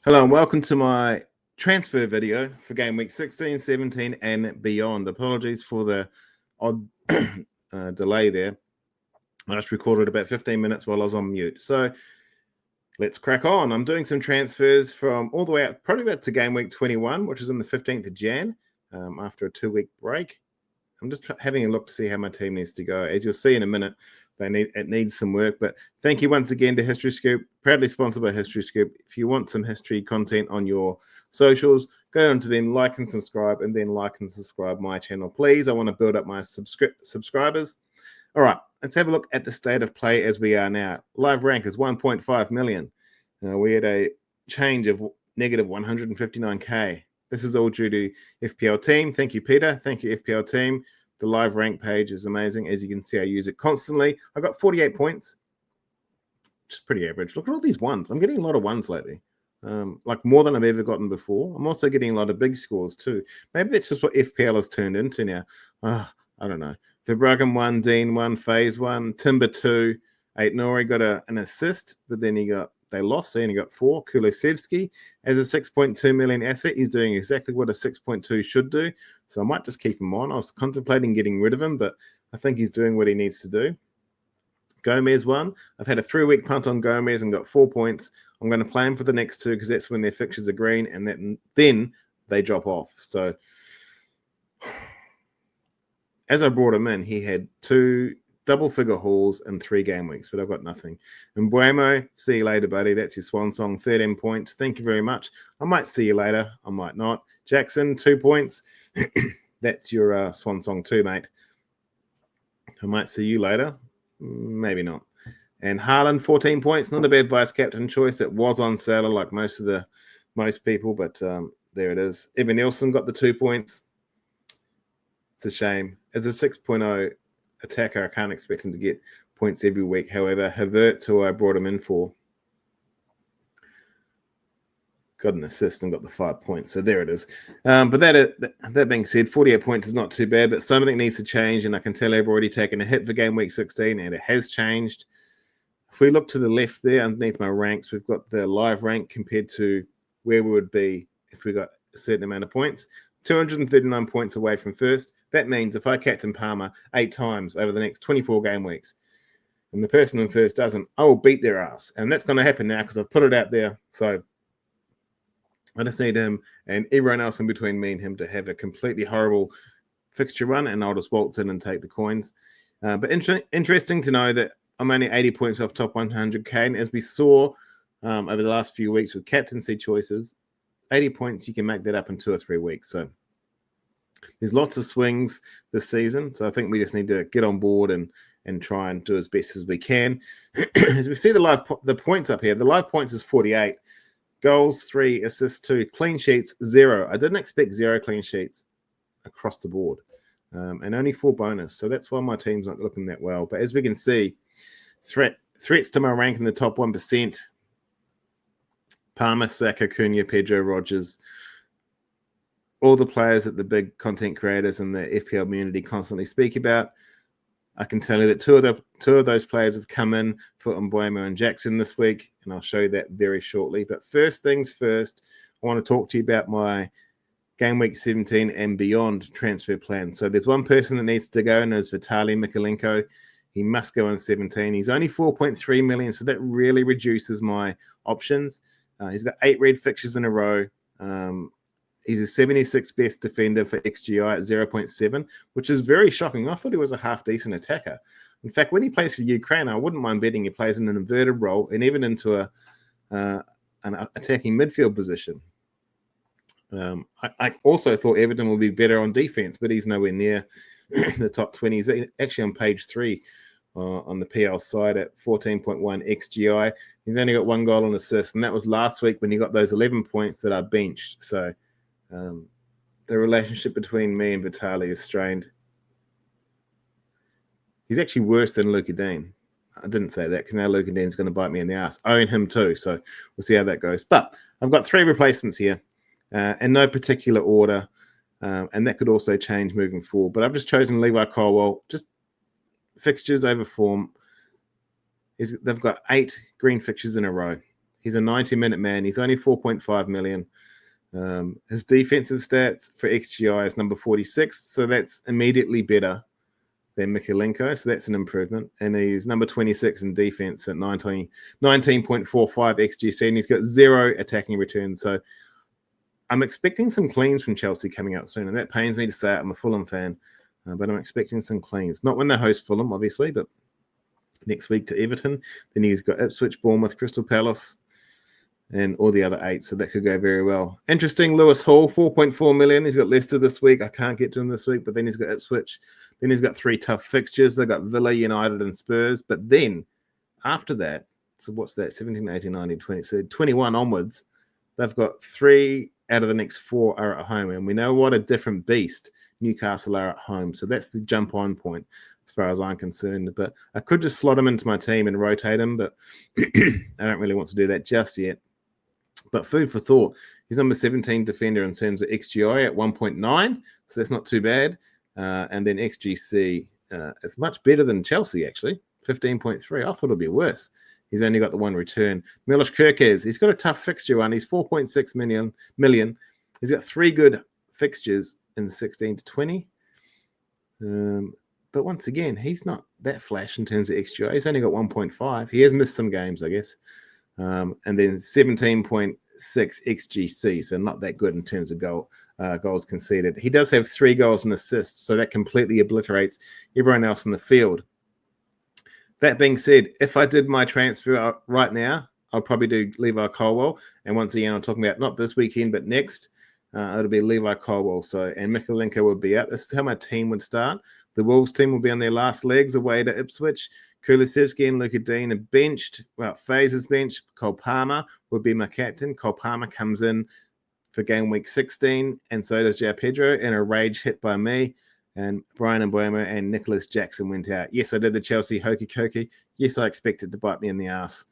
Hello and welcome to my transfer video for game week 16, 17 and beyond. Apologies for the odd delay there. I just recorded about 15 minutes while I was on mute. So let's crack on. I'm doing some transfers from all the way out, probably about to game week 21, which is on the 15th of Jan, after a 2-week break. I'm just having a look to see how my team needs to go. As you'll see in a minute, it needs some work. But thank you once again to History Scoop, proudly sponsored by History Scoop. If you want some history content on your socials, go on to them, like and subscribe, and then like and subscribe my channel, please. I want to build up my subscribers. All right, let's have a look at the state of play as we are now. Live rank is 1.5 million. We had a change of negative 159K. This is all due to FPL team. Thank you, Peter. Thank you, FPL team. The live rank page is amazing. As you can see, I use it constantly. I got 48 points, which is pretty average. Look at all these ones. I'm getting a lot of ones lately, like more than I've ever gotten before. I'm also getting a lot of big scores too. Maybe that's just what FPL has turned into now. I don't know. Verbruggen 1, Dean 1, Phase 1, Timber 2, 8 Nori got an assist, but then they lost, so he only got 4. Kulusevski as a 6.2 million asset. He's doing exactly what a 6.2 should do. So I might just keep him on. I was contemplating getting rid of him, but I think he's doing what he needs to do. Gomez 1. I've had a 3-week punt on Gomez and got 4 points. I'm going to play him for the next 2 because that's when their fixtures are green, and then they drop off. So as I brought him in, he had 2 double-figure hauls and 3 game weeks, but I've got nothing. And Buemo, see you later, buddy. That's your swan song, 13 points. Thank you very much. I might see you later. I might not. Jackson, 2 points. That's your swan song too, mate. I might see you later. Maybe not. And Haaland, 14 points. Not a bad vice-captain choice. It was on sale like most people, but there it is. Evan Nielsen got the 2 points. It's a shame. As a 6.0 attacker, I can't expect him to get points every week. However, Havertz, who I brought him in for, got an assist and got the 5 points. So there it is. But that being said, 48 points is not too bad, but something needs to change, and I can tell I've already taken a hit for game week 16, and it has changed. If we look to the left there, underneath my ranks, we've got the live rank compared to where we would be if we got a certain amount of points. 239 points away from first. That means if I captain Palmer 8 times over the next 24 game weeks, and the person in first doesn't, I will beat their ass. And that's going to happen now because I've put it out there. So I just need him and everyone else in between me and him to have a completely horrible fixture run, and I'll just waltz in and take the coins. But interesting to know that I'm only 80 points off top 100K. And as we saw over the last few weeks with captaincy choices, 80 points, you can make that up in 2 or 3 weeks. So there's lots of swings this season. So I think we just need to get on board and try and do as best as we can. As we see the points up here, the live points is 48. Goals, 3, assists, 2, clean sheets, 0. I didn't expect 0 clean sheets across the board. And only 4 bonus. So that's why my team's not looking that well. But as we can see, threats to my rank in the top 1%. Palmer, Saka, Cunha, Pedro, Rogers, all the players that the big content creators and the FPL community constantly speak about. I can tell you that two of those players have come in for Mbeumo and Jackson this week, and I'll show you that very shortly. But first things first, I want to talk to you about my game week 17 and beyond transfer plan. So there's one person that needs to go, and it's Vitaly Mikalenko. He must go in 17. He's only 4.3 million, so that really reduces my options. He's got 8 red fixtures in a row. He's a 76 best defender for XGI at 0.7, which is very shocking. I thought he was a half-decent attacker. In fact, when he plays for Ukraine, I wouldn't mind betting he plays in an inverted role and even into an attacking midfield position. I also thought Everton would be better on defense, but he's nowhere near the top 20. He's actually on page 3 on the PL side at 14.1 XGI. He's only got 1 goal and assist, and that was last week when he got those 11 points that I benched. So the relationship between me and Vitaly is strained. He's actually worse than Luka Dean. I didn't say that because now Luka Dean's going to bite me in the ass. I own him too, so we'll see how that goes. But I've got 3 replacements here in no particular order, and that could also change moving forward. But I've just chosen Levi Colwell, just fixtures over form. They've got 8 green fixtures in a row. He's a 90-minute man. He's only 4.5 million. His defensive stats for XGI is number 46, so that's immediately better than Mikalenko, so that's an improvement. And he's number 26 in defense at 19.45 XGC, and he's got 0 attacking returns. So I'm expecting some cleans from Chelsea coming up soon, and that pains me to say it. I'm a Fulham fan, but I'm expecting some cleans. Not when they host Fulham, obviously, but next week to Everton. Then he's got Ipswich, Bournemouth, Crystal Palace, and all the other 8, so that could go very well. Interesting, Lewis Hall, 4.4 million. He's got Leicester this week. I can't get to him this week, but then he's got Ipswich. Then he's got 3 tough fixtures. They've got Villa, United, and Spurs. But then, after that, so what's that? 17, 18, 19, 20. So 21 onwards, they've got 3 out of the next 4 are at home. And we know what a different beast Newcastle are at home. So that's the jump-on point as far as I'm concerned. But I could just slot him into my team and rotate him, but I don't really want to do that just yet. But food for thought, he's number 17 defender in terms of XGI at 1.9, so that's not too bad. And then XGC is much better than Chelsea, actually, 15.3. I thought it would be worse. He's only got the 1 return. Milos Kerkez, he's got a tough fixture one. He's 4.6 million. He's got 3 good fixtures in 16 to 20. But once again, he's not that flash in terms of XGI. He's only got 1.5. He has missed some games, I guess. And then 17.6 XGC, so not that good in terms of goals conceded. He does have 3 goals and assists, so that completely obliterates everyone else in the field. That being said, if I did my transfer right now, I'll probably do Levi Colwill. And once again, I'm talking about not this weekend, but next. It'll be Levi Colwill. And Mikalenko would be out. This is how my team would start. The Wolves team will be on their last legs away to Ipswich. Kulusevski and Luka Dean are benched. Well, FaZe is benched. Cole Palmer would be my captain. Cole Palmer comes in for game week 16, and so does João Pedro, and a rage hit by me. And Brian Mbeumo and Nicholas Jackson went out. Yes, I did the Chelsea hokey cokey. Yes, I expected to bite me in the ass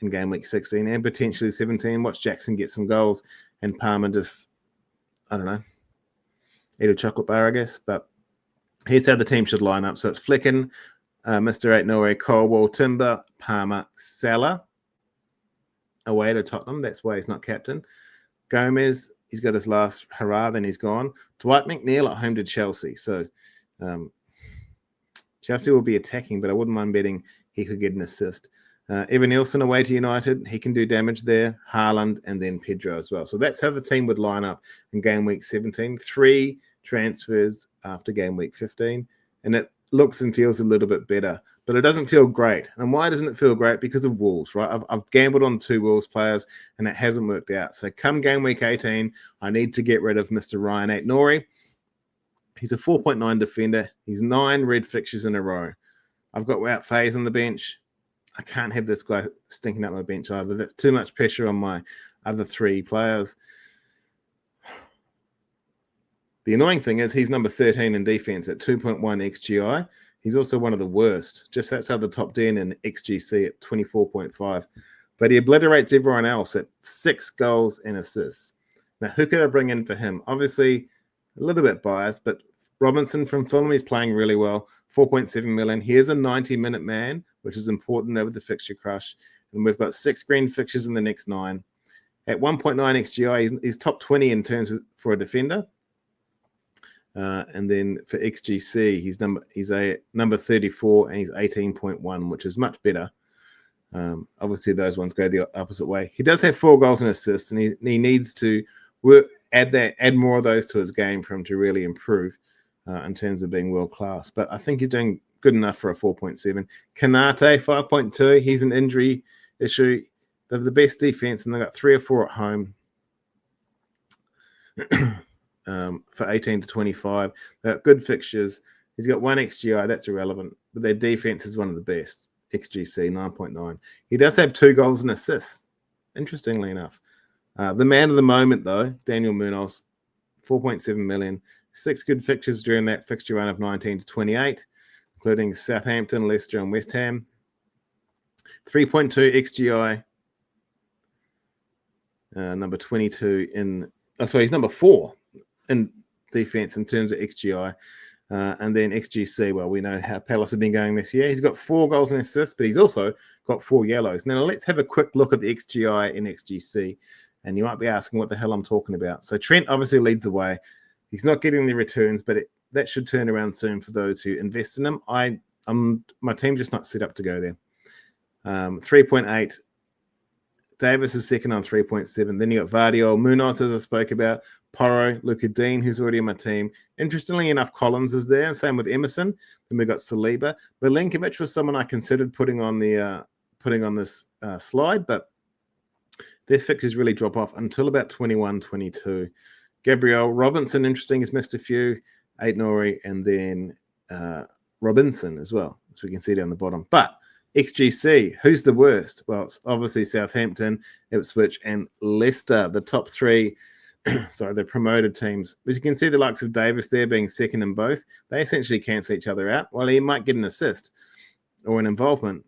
in game week 16 and potentially 17. Watch Jackson get some goals, and Palmer just, I don't know, eat a chocolate bar, I guess. But here's how the team should line up. So it's Flecken, Mr. Aït-Nouri, Colwill, Timber, Palmer, Salah away to Tottenham. That's why he's not captain. Gomez, he's got his last hurrah, then he's gone. Dwight McNeil at home to Chelsea. So Chelsea will be attacking, but I wouldn't mind betting he could get an assist. Evan Nielsen away to United. He can do damage there. Haaland and then Pedro as well. So that's how the team would line up in game week 17. 3 transfers after game week 15. And it looks and feels a little bit better, but it doesn't feel great. And why doesn't it feel great? Because of Wolves, right? I've gambled on 2 Wolves players, and it hasn't worked out. So come game week 18, I need to get rid of Mr. Ryan Aït-Nouri. He's a 4.9 defender. He's 9 red fixtures in a row. I've got Wout Faes on the bench. I can't have this guy stinking up my bench either. That's too much pressure on my other 3 players. The annoying thing is he's number 13 in defense at 2.1 XGI. He's also one of the worst, just outside the top 10 in XGC at 24.5. But he obliterates everyone else at 6 goals and assists. Now, who could I bring in for him? Obviously, a little bit biased, but Robinson from Fulham is playing really well, 4.7 million. He is a 90-minute man, which is important over the fixture crush. And we've got 6 green fixtures in the next 9. At 1.9 XGI, he's top 20 in terms of, for a defender. And then for XGC, he's a number 34 and he's 18.1, which is much better. Obviously, those ones go the opposite way. He does have 4 goals and assists, and he needs to add more of those to his game for him to really improve in terms of being world class. But I think he's doing good enough for a 4.7. Kanate, 5.2. He's an injury issue. They're the best defense, and they've got 3 or 4 at home. For 18 to 25. They've got good fixtures. He's got 1 XGI. That's irrelevant. But their defense is one of the best. XGC, 9.9. He does have 2 goals and assists, interestingly enough. The man of the moment, though, Daniel Munoz, 4.7 million. 6 good fixtures during that fixture run of 19 to 28, including Southampton, Leicester, and West Ham. 3.2 XGI. Number 22 in... Oh, sorry, he's number 4 in defense in terms of XGI. And then XGC, well, we know how Palace have been going this year. He's got 4 goals and assists, but he's also got 4 yellows. Now, let's have a quick look at the XGI and XGC. And you might be asking what the hell I'm talking about. So Trent obviously leads the way. He's not getting the returns, but that should turn around soon for those who invest in him. My team's just not set up to go there. 3.8. Davis is second on 3.7. Then you got Vardio, Munoz, as I spoke about, Porro, Luca Dean, who's already on my team. Interestingly enough, Collins is there, and same with Emerson. Then we got Saliba. Milenkovic was someone I considered putting on this slide, but their fixtures really drop off until about 21, 22. Gabriel Robinson, interesting, has missed a few. Aitnori, and then Robinson as well, as we can see down the bottom. But XGC, who's the worst? Well, it's obviously Southampton, Ipswich, and Leicester, the top 3, the promoted teams. As you can see, the likes of Davis there being second in both, they essentially cancel each other out. While he might get an assist or an involvement,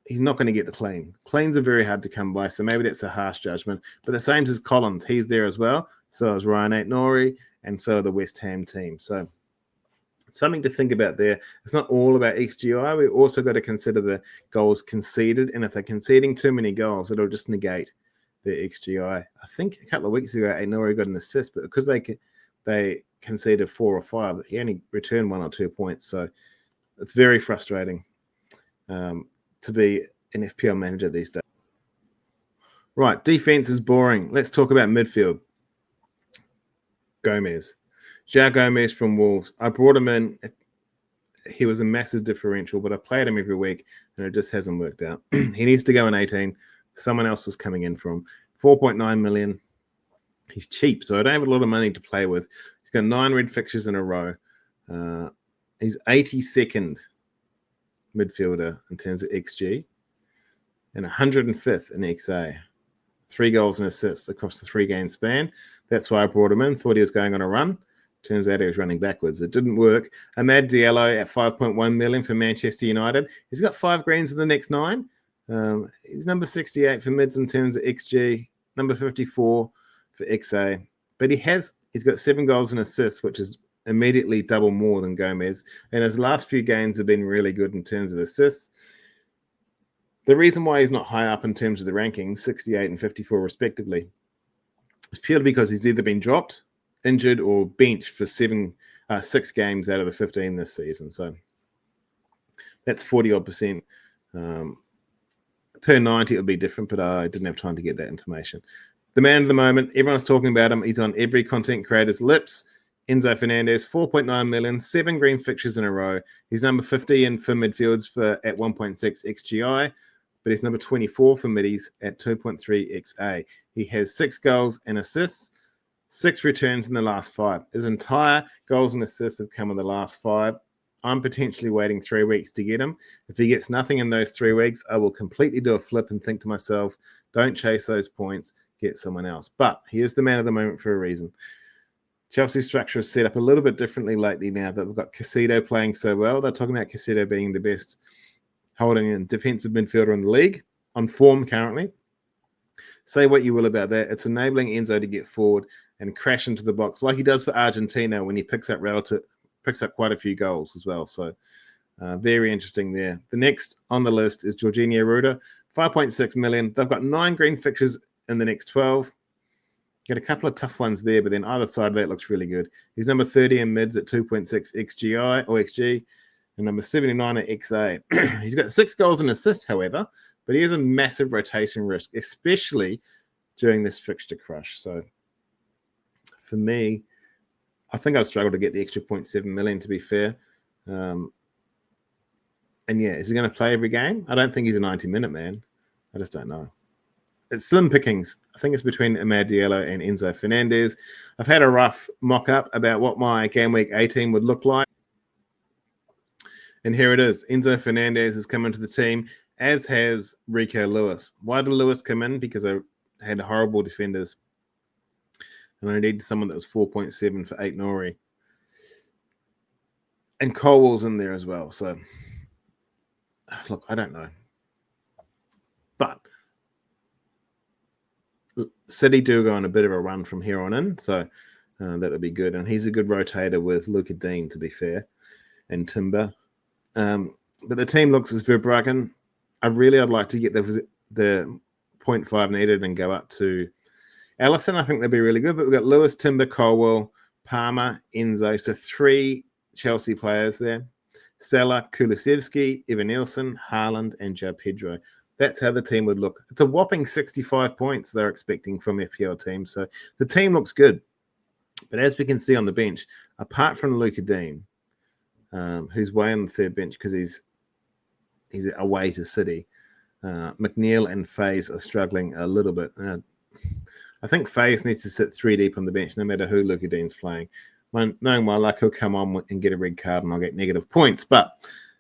he's not going to get the clean. Cleans are very hard to come by, so maybe that's a harsh judgment. But the same as Collins, he's there as well. So is Ryan Aitnori, and so are the West Ham team. So something to think about there. It's not all about XGI. We also got to consider the goals conceded. And if they're conceding too many goals, it'll just negate their XGI. I think a couple of weeks ago, Aitnori got an assist, but because they conceded 4 or 5, he only returned 1 or 2 points. So it's very frustrating to be an FPL manager these days. Right, defense is boring. Let's talk about midfield. Gomez. João Gomez from Wolves. I brought him in. He was a massive differential, but I played him every week, and it just hasn't worked out. He needs to go in 18. Someone else was coming in from 4.9 million. He's cheap, so I don't have a lot of money to play with. He's got 9 red fixtures in a row. He's 82nd midfielder in terms of XG and 105th in XA. 3 goals and assists across the 3-game span. That's why I brought him in. Thought he was going on a run. Turns out he was running backwards. It didn't work. Amad Diallo at 5.1 million for Manchester United. He's got 5 greens in the next 9. He's number 68 for mids in terms of XG, number 54 for XA. But he's got 7 goals and assists, which is immediately double more than Gomez. And his last few games have been really good in terms of assists. The reason why he's not high up in terms of the rankings, 68 and 54 respectively, is purely because he's either been dropped, injured, or benched for 6 games out of the 15 this season. So that's 40-odd%. Per 90, it would be different, but I didn't have time to get that information. The man of the moment, everyone's talking about him. He's on every content creator's lips. Enzo Fernandez, 4.9 million, 7 green fixtures in a row. He's number 50 in for midfields at 1.6 XGI, but he's number 24 for middies at 2.3 XA. He has 6 goals and assists, 6 returns in the last 5. His entire goals and assists have come in the last 5. I'm potentially waiting 3 weeks to get him. If he gets nothing in those 3 weeks, I will completely do a flip and think to myself, don't chase those points, get someone else. But he is the man of the moment for a reason. Chelsea's structure is set up a little bit differently lately now that we've got Caicedo playing so well. They're talking about Caicedo being the best holding and defensive midfielder in the league, on form currently. Say what you will about that. It's enabling Enzo to get forward and crash into the box like he does for Argentina when he picks up quite a few goals as well. So very interesting there. The next on the list is Jorginho Ruda, 5.6 million. They've got 9 green fixtures in the next 12. Got a couple of tough ones there, but then either side of that looks really good. He's number 30 in mids at 2.6 XGI or XG, and number 79 at XA. He's got 6 goals and assists, however, but he has a massive rotation risk, especially during this fixture crush. So for me, I think I'd struggle to get the extra 0.7 million, to be fair. And yeah, is he going to play every game? I don't think he's a 90-minute man. I just don't know. It's slim pickings. I think it's between Amad Diallo and Enzo Fernandez. I've had a rough mock-up about what my Gameweek 18 would look like. And here it is. Enzo Fernandez has come into the team, as has Rico Lewis. Why did Lewis come in? Because I had horrible defenders. And I needed someone that was 4.7 for Aitnori. And Colwell's in there as well. So, look, I don't know. But City do go on a bit of a run from here on in. So that would be good. And he's a good rotator with Luca Dean, to be fair, and Timber. But the team looks as Verbruggen. I'd like to get the 0.5 needed and go up to Allison. I think they'd be really good. But we've got Lewis, Timber, Colwell, Palmer, Enzo. So 3 Chelsea players there. Salah, Kulusevski, Evan Nielsen, Haaland, and Joe Pedro. That's how the team would look. It's a whopping 65 points they're expecting from FPL teams. So the team looks good. But as we can see on the bench, apart from Luca Dean, who's way on the third bench because he's away to City, McNeil and Faze are struggling a little bit. I think Faze needs to sit 3 deep on the bench no matter who Luca Dean's playing. Knowing my luck, he'll come on and get a red card and I'll get negative points. But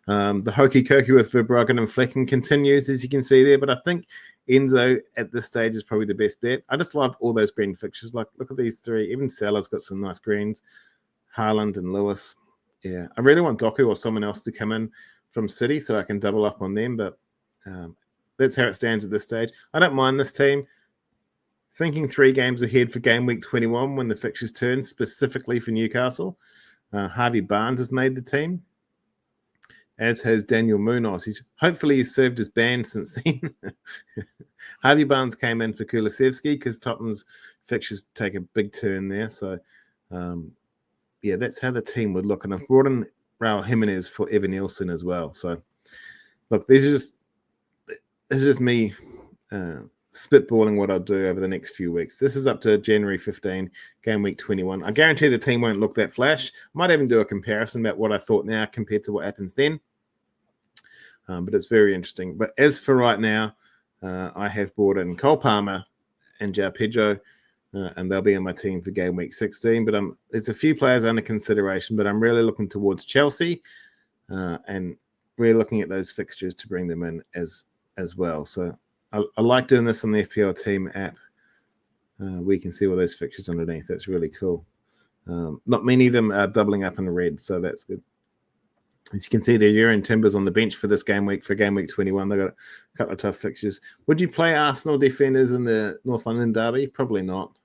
the hokey cokey with Verbruggen and Flecken continues, as you can see there. But I think Enzo at this stage is probably the best bet. I just love all those green fixtures. Like, look at these 3. Even Salah's got some nice greens. Haaland and Lewis. Yeah, I really want Doku or someone else to come in from City so I can double up on them. But that's how it stands at this stage. I don't mind this team. Thinking 3 games ahead for game week 21 when the fixtures turn, specifically for Newcastle. Harvey Barnes has made the team, as has Daniel Munoz. Hopefully he's served his ban since then. Harvey Barnes came in for Kulusevski because Tottenham's fixtures take a big turn there. So, yeah, that's how the team would look. And I've brought in Raul Jimenez for Evan Nielsen as well. So, look, this is just me spitballing what I'll do over the next few weeks. This is up to January 15, game week 21. I guarantee the team won't look that flash. Might even do a comparison about what I thought now compared to what happens then. But it's very interesting. But as for right now, I have brought in Cole Palmer and João Pedro, and they'll be in my team for game week 16. But there's a few players under consideration, but I'm really looking towards Chelsea and really looking at those fixtures to bring them in as well. So I like doing this on the FPL team app. We can see all those fixtures underneath. That's really cool. Not many of them are doubling up in red, so that's good. As you can see, the Euro and Timbers on the bench for this game week, for game week 21. They've got a couple of tough fixtures. Would you play Arsenal defenders in the North London derby? Probably not.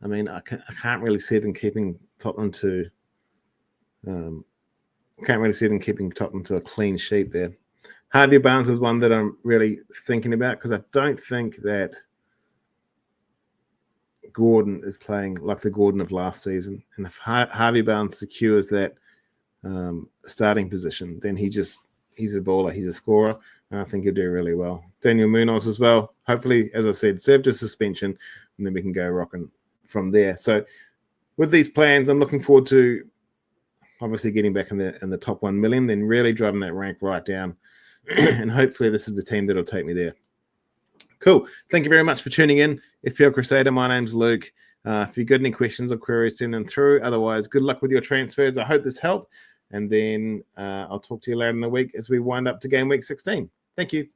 I mean, I can't really see them keeping Tottenham to a clean sheet there. Harvey Barnes is one that I'm really thinking about because I don't think that Gordon is playing like the Gordon of last season. And if Harvey Barnes secures that starting position, then he's a baller. He's a scorer, and I think he'll do really well. Daniel Munoz as well. Hopefully, as I said, served his suspension, and then we can go rocking from there. So with these plans, I'm looking forward to obviously getting back in the top 1 million, then really driving that rank right down. And hopefully this is the team that'll take me there. Cool. Thank you very much for tuning in. FPL Crusader, my name's Luke. If you've got any questions or queries, send them through. Otherwise, good luck with your transfers. I hope this helped. And then I'll talk to you later in the week as we wind up to game week 16. Thank you.